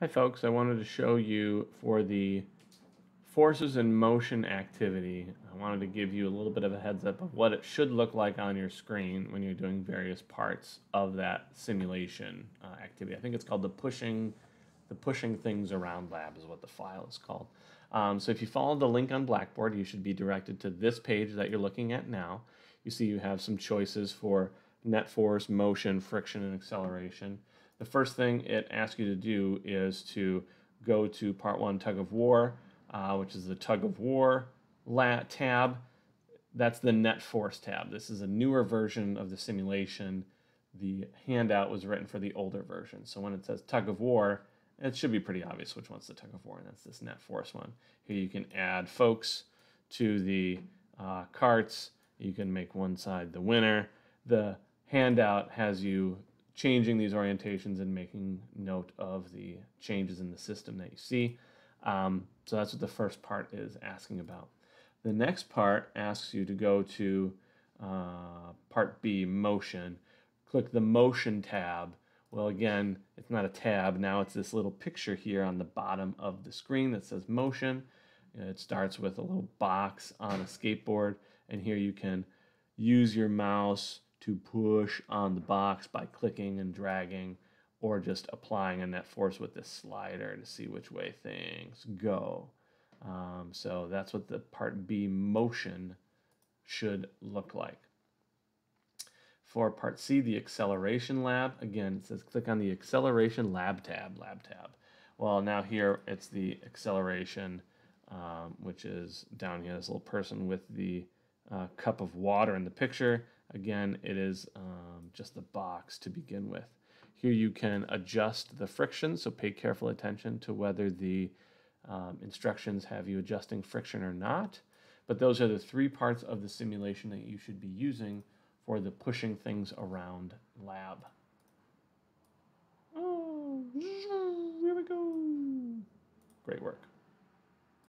Hi folks, I wanted to show you for the forces and motion activity. I wanted to give you a little bit of a heads up of what it should look like on your screen when you're doing various parts of that simulation activity. I think it's called the pushing things around lab is what the file is called. So if you follow the link on Blackboard, you should be directed to this page that you're looking at now. You see you have some choices for net force, motion, friction, and acceleration. The first thing it asks you to do is to go to Part 1 Tug of War, which is the Tug of War tab. That's the net force tab. This is a newer version of the simulation. The handout was written for the older version. So when it says Tug of War, it should be pretty obvious which one's the tug of war, and that's this net force one. Here you can add folks to the carts. You can make one side the winner. The handout has you changing these orientations and making note of the changes in the system that you see. So that's what the first part is asking about. The next part asks you to go to Part B, Motion. Click the Motion tab. Well, again, it's not a tab. Now it's this little picture here on the bottom of the screen that says Motion. It starts with a little box on a skateboard, and here you can use your mouse to push on the box by clicking and dragging, or just applying a net force with this slider to see which way things go. So that's what the Part B, Motion, should look like. For Part C, the Acceleration Lab, again, it says click on the Acceleration Lab tab. Well, now here it's the acceleration, which is down here, this little person with the cup of water in the picture. Again, it is just the box to begin with. Here you can adjust the friction, so pay careful attention to whether the instructions have you adjusting friction or not. But those are the three parts of the simulation that you should be using for the pushing things around lab. Oh, here we go. Great work.